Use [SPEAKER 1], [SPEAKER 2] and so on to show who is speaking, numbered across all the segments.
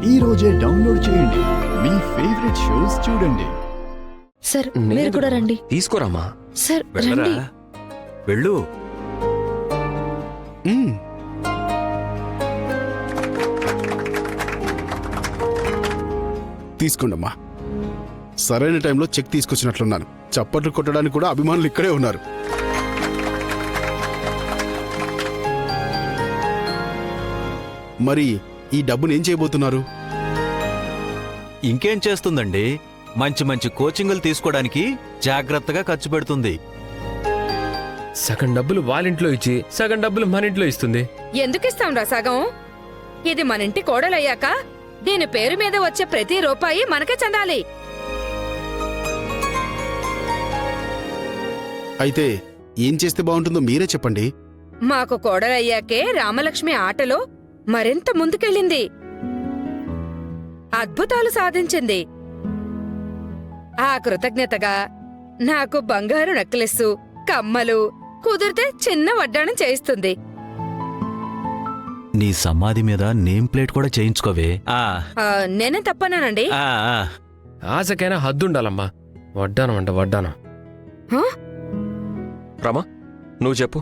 [SPEAKER 1] ఈ రోజే డౌన్లోడ్ చేయండి. మీ ఫేవరెట్ షోస్ చూడండి.
[SPEAKER 2] సార్ మీరు కూడా రండి.
[SPEAKER 3] తీసుకోరామా.
[SPEAKER 2] సార్ రండి.
[SPEAKER 3] వెళ్ళు.
[SPEAKER 4] తీసుకోండమ్మా. సరైన టైంలో చెక్ తీసుకొచ్చినట్లున్నాను. చప్పట్లు కొట్టడానికి కూడా అభిమానులు ఇక్కడే ఉన్నారు. మరి ఈ డబ్బుని ఏం చేయబోతున్నారు?
[SPEAKER 5] ఇంకేం చేస్తుందండి, మంచి మంచి కోచింగులు తీసుకోవడానికి జాగ్రత్తగా ఖర్చు పెడుతుంది.
[SPEAKER 3] సగం డబ్బులు వాళ్ళింట్లో ఇచ్చి సగం డబ్బులు మన ఇంట్లో ఇస్తుంది.
[SPEAKER 6] ఎందుకు ఇస్తాంరా సగం? ఇది మన ఇంటి కోడలయ్యాక దీని పేరు మీద వచ్చే ప్రతి రూపాయి మనకే చెందాలి.
[SPEAKER 4] అయితే ఏం చేస్తే బాగుంటుందో మీరే చెప్పండి.
[SPEAKER 6] మాకు కోడలయ్యాకే రామలక్ష్మి ఆటలో మరింత ముందుకెళ్ళింది, అద్భుతాలు సాధించింది. ఆ కృతజ్ఞతగా నాకు బంగారు నెక్లెస్సు, కమ్మలు, కుదిరితే చిన్న వడ్డాణం చేయిస్తుంది.
[SPEAKER 5] నీ సమాధి మీద నేమ్ ప్లేట్ కూడా చేయించుకోవే.
[SPEAKER 6] నేనే తప్పనానండి.
[SPEAKER 3] ఆశకైనా హద్దుండాలమ్మా. వడ్డానం అంట వడ్డానం.
[SPEAKER 7] రమా, నువ్వు చెప్పు,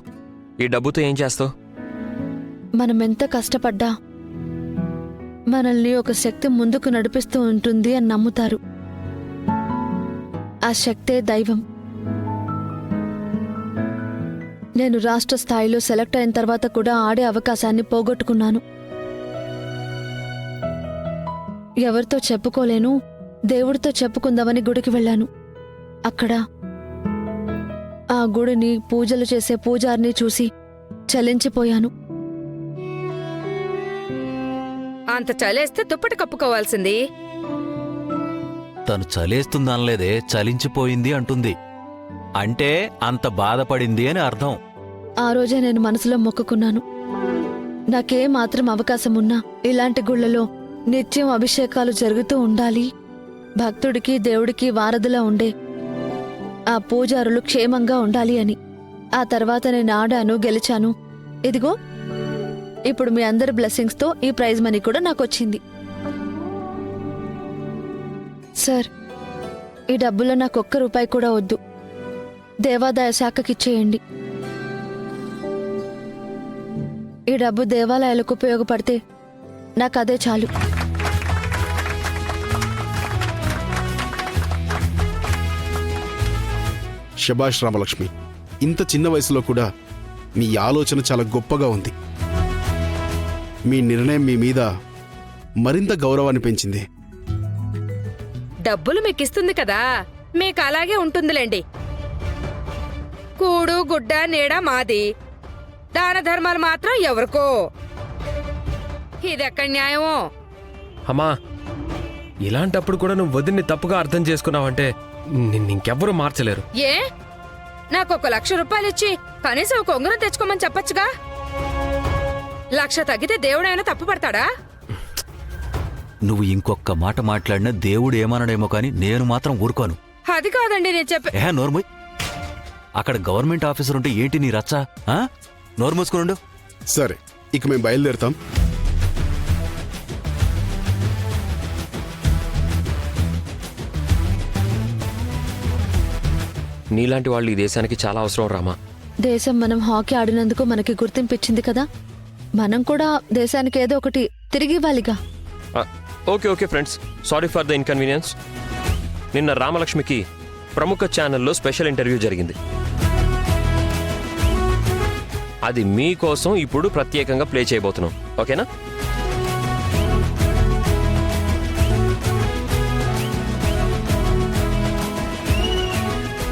[SPEAKER 7] ఈ డబ్బుతో ఏం చేస్తావు?
[SPEAKER 2] మనమెంత కష్టపడ్డా మనల్ని ఒక శక్తి ముందుకు నడిపిస్తూ ఉంటుంది అని నమ్ముతారు. ఆ శక్తే దైవం. నేను రాష్ట్ర స్థాయిలో సెలెక్ట్ అయిన తర్వాత కూడా ఆడే అవకాశాన్ని పోగొట్టుకున్నాను. ఎవరితో చెప్పుకోలేను, దేవుడితో చెప్పుకుందామని గుడికి వెళ్ళాను. అక్కడ ఆ గుడిని, పూజలు చేసే పూజారిని చూసి చలించిపోయాను.
[SPEAKER 6] అంత చలేస్తే దుప్పటి కప్పుకోవాల్సింది.
[SPEAKER 5] తను చలేస్తుందనలేదే, చలించిపోయింది అంటుంది. అంటే అంత బాధపడింది అని అర్థం.
[SPEAKER 2] ఆ రోజే నేను మనసులో మొక్కుకున్నాను, నాకే మాత్రం అవకాశం ఉన్నా ఇలాంటి గుళ్లలో నిత్యం అభిషేకాలు జరుగుతూ ఉండాలి. భక్తుడికి దేవుడికి వారధిలా ఉండే ఆ పూజారులు క్షేమంగా ఉండాలి అని. ఆ తర్వాత నేను ఆడాను, గెలిచాను. ఇదిగో ఇప్పుడు మీ అందరి బ్లెస్సింగ్స్తో ఈ ప్రైజ్ మనీ కూడా నాకొచ్చింది. సార్, ఈ డబ్బులో నాకు ₹1 కూడా వద్దు. దేవాదాయ శాఖకిచ్చేయండి. ఈ డబ్బు దేవాలయాలకు ఉపయోగపడితే నాకదే చాలు.
[SPEAKER 4] శభాష్ రామలక్ష్మి, ఇంత చిన్న వయసులో కూడా మీ ఆలోచన చాలా గొప్పగా ఉంది. మీ నిర్ణయం మీ మీద మరింత గౌరవాన్ని పెంచింది.
[SPEAKER 6] డబ్బులు మీకిస్తుంది కదా, మీకు అలాగే ఉంటుందిలేండి. కూడు గుడ్డ నీడ మాది, దాన ధర్మాలు మాత్రం ఎవరికో. ఇదెక్కడ న్యాయమో?
[SPEAKER 3] అమ్మా, ఇలాంటప్పుడు కూడా నువ్వు వదిన్ని తప్పుగా అర్థం చేసుకున్నావంటే నిన్నింకెవ్వరూ మార్చలేరు.
[SPEAKER 6] ఏ, నాకు ₹1,00,000 ఇచ్చి కనీసం ఒక ఉంగరం తెచ్చుకోమని చెప్పచ్చుగా. 1,00,000 తగ్గితే దేవుడైనా తప్పు పడతాడా?
[SPEAKER 5] నువ్వు ఇంకొక్క మాట మాట్లాడినా దేవుడు ఏమనడేమో కానీ నేను మాత్రం ఊరుకోను.
[SPEAKER 6] అది కాదండి నేను చెప్పే.
[SPEAKER 5] నోర్మోయ్, అక్కడ గవర్నమెంట్ ఆఫీసర్ ఉంటే ఏంటి నీ రచ్చ? నోరు మూసుకునుండు.
[SPEAKER 4] సరే, ఇక మేము బయలుదేరుతాం.
[SPEAKER 7] నీలాంటి వాళ్ళు ఈ దేశానికి చాలా అవసరం రామా.
[SPEAKER 2] దేశం మనం హాకీ ఆడినందుకు మనకి గుర్తింపిచ్చింది కదా, మనం కూడా దేశానికి ఏదో ఒకటి తిరిగి ఇవ్వాలిగా.
[SPEAKER 7] Okay friends, sorry for the inconvenience. నిన్న రామలక్ష్మికి ప్రముఖ ఛానల్లో స్పెషల్ ఇంటర్వ్యూ జరిగింది. అది మీకోసం ఇప్పుడు ప్రత్యేకంగా ప్లే చేయబోతున్నాం. ఓకేనా?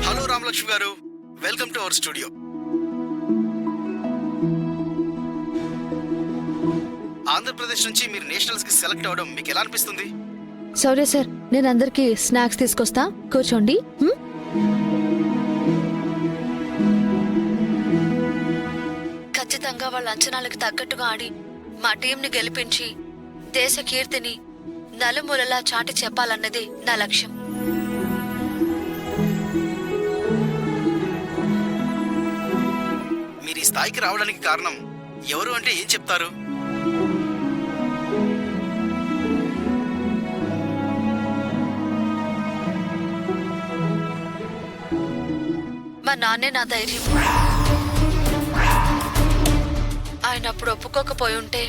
[SPEAKER 4] హలో రామలక్ష్మి గారు, welcome to our studio. Andhra Pradesh నుంచి మీరు నేషనల్స్ కి సెలెక్ట్ అవడం మీకు ఎలా అనిపిస్తుంది?
[SPEAKER 2] సౌర్య సార్, నేను అందరికీ స్నాక్స్ తీసుకొస్తా, కూర్చోండి. ఖచ్చితంగా వాళ్ళ అంచనాలకు తగ్గట్టుగా ఆడి మా టీంని గెలిపించి దేశ కీర్తిని నలుమూలలా చాటి చెప్పాలన్నదే నా లక్ష్యం.
[SPEAKER 4] మీరు ఈ స్థాయికి రావడానికి కారణం ఎవరు అంటే ఏం చెప్తారు?
[SPEAKER 2] మా నాన్నే నా ధైర్యం. ఆయన అప్పుడు ఒప్పుకోకపోయి ఉంటే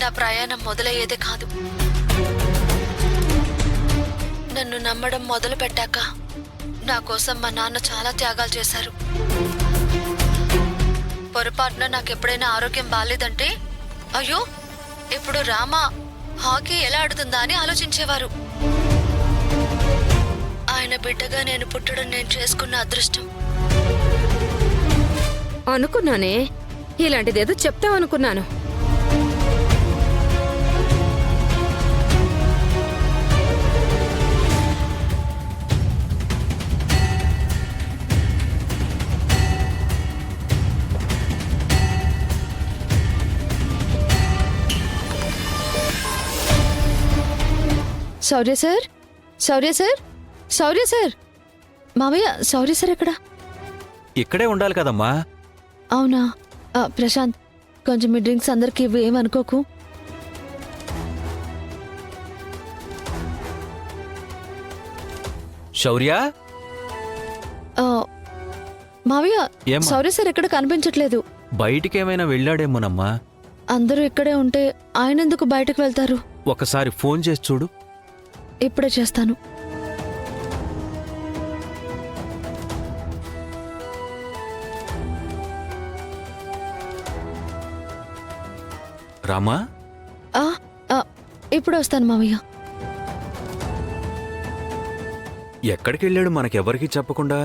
[SPEAKER 2] నా ప్రయాణం మొదలయ్యేదే కాదు. నన్ను నమ్మడం మొదలు పెట్టాక నా కోసం మా నాన్న చాలా త్యాగాలు చేశారు. పొరపాటున నాకెప్పుడైనా ఆరోగ్యం బాలేదంటే అయ్యో ఇప్పుడు రామ హాకీ ఎలా ఆడుతుందా అని ఆలోచించేవారు. ఆయన బిడ్డగా నేను పుట్టడం నేను చేసుకున్న అదృష్టం.
[SPEAKER 6] అనుకున్నానే ఇలాంటిదేదో చెప్తావనుకున్నాను.
[SPEAKER 2] శౌర్య సార్, శౌర్య సార్, శౌర్య సార్. మావయ్య, శౌర్య సార్ ఎక్కడ?
[SPEAKER 5] ఇక్కడే ఉండాలి కదమ్మా.
[SPEAKER 2] అవునా? ప్రశాంత్, కొంచెం మీ డ్రింక్స్ అందరికి ఇవ్వు, ఏమనుకోకు.
[SPEAKER 5] శౌర్య,
[SPEAKER 2] ఆ, మావయ్య,
[SPEAKER 5] ఏమ్మా?
[SPEAKER 2] శౌర్య సార్ ఎక్కడ కనిపించట్లేదు.
[SPEAKER 5] బయటికేమైనా వెళ్ళాడేమోనమ్మా.
[SPEAKER 2] అందరూ ఇక్కడే ఉంటే ఆయన ఎందుకు బయటకు వెళ్తారు?
[SPEAKER 5] ఒకసారి ఫోన్ చేసి చూడు.
[SPEAKER 2] ఇప్పుడే చేస్తాను.
[SPEAKER 5] రామా,
[SPEAKER 2] ఆ, ఆ, ఇప్పుడు వస్తాను మావయ్య.
[SPEAKER 5] ఎక్కడికి వెళ్ళాడు మనకెవరికి చెప్పకుండా?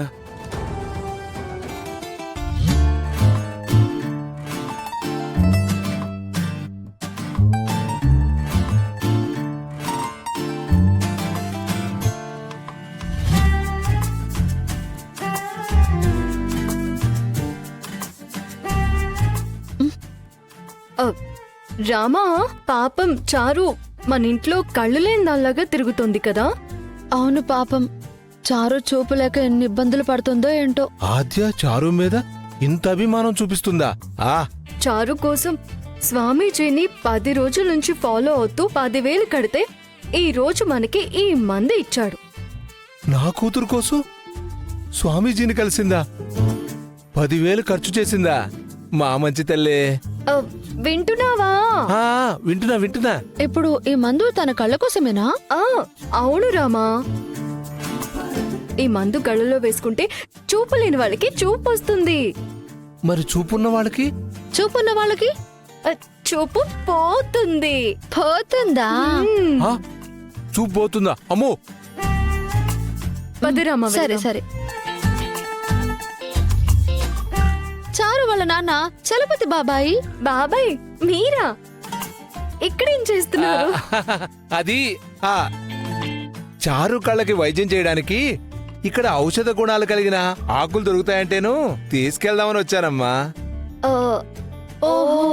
[SPEAKER 8] రామా, పాపం చారు మన ఇంట్లో కళ్ళు లేని దానిలాగా తిరుగుతోంది కదా.
[SPEAKER 2] అవును పాపం, చారు చూపు లేక ఎన్ని ఇబ్బందులు పడుతుందో ఏంటో.
[SPEAKER 9] ఆద్య చారు మీద ఇంత అభిమానం చూపిస్తుందా?
[SPEAKER 8] చారు కోసం స్వామీజీని 10 రోజుల నుంచి ఫాలో అవుతూ 10,000 కడితే ఈ రోజు మనకి ఈ మంది ఇచ్చాడు.
[SPEAKER 9] నా కూతురు కోసం స్వామీజీని కలిసిందా? 10,000 ఖర్చు చేసిందా? మా మంచి తల్లే.
[SPEAKER 8] వింటున్నావా?
[SPEAKER 9] వింటున్నా.
[SPEAKER 2] ఇప్పుడు ఈ మందు తన కళ్ళ కోసమేనా?
[SPEAKER 8] అవును రామా, ఈ మందు కళ్ళలో వేసుకుంటే చూపు లేని వాళ్ళకి చూపు వస్తుంది.
[SPEAKER 9] మరి చూపున్న వాళ్ళకి?
[SPEAKER 2] చూపున్న వాళ్ళకి
[SPEAKER 8] చూపు పోతుంది.
[SPEAKER 2] పోతుందా?
[SPEAKER 9] చూపు పోతుందా? అమ్మో.
[SPEAKER 8] పద రామా,
[SPEAKER 2] సరే
[SPEAKER 8] వెళ్దాం.
[SPEAKER 2] సరే. చారు వాళ్ళ నాన్న చలపతి బాబాయి.
[SPEAKER 8] బాబాయ్ మీరా? ఇక్కడేం చేస్తున్నారు?
[SPEAKER 9] అది చారు కళ్ళకి వైద్యం చేయడానికి ఇక్కడ ఔషధ గుణాలు కలిగిన ఆకులు దొరుకుతాయంటేను తీసుకెళ్దామని వచ్చానమ్మా.
[SPEAKER 2] ఓహో,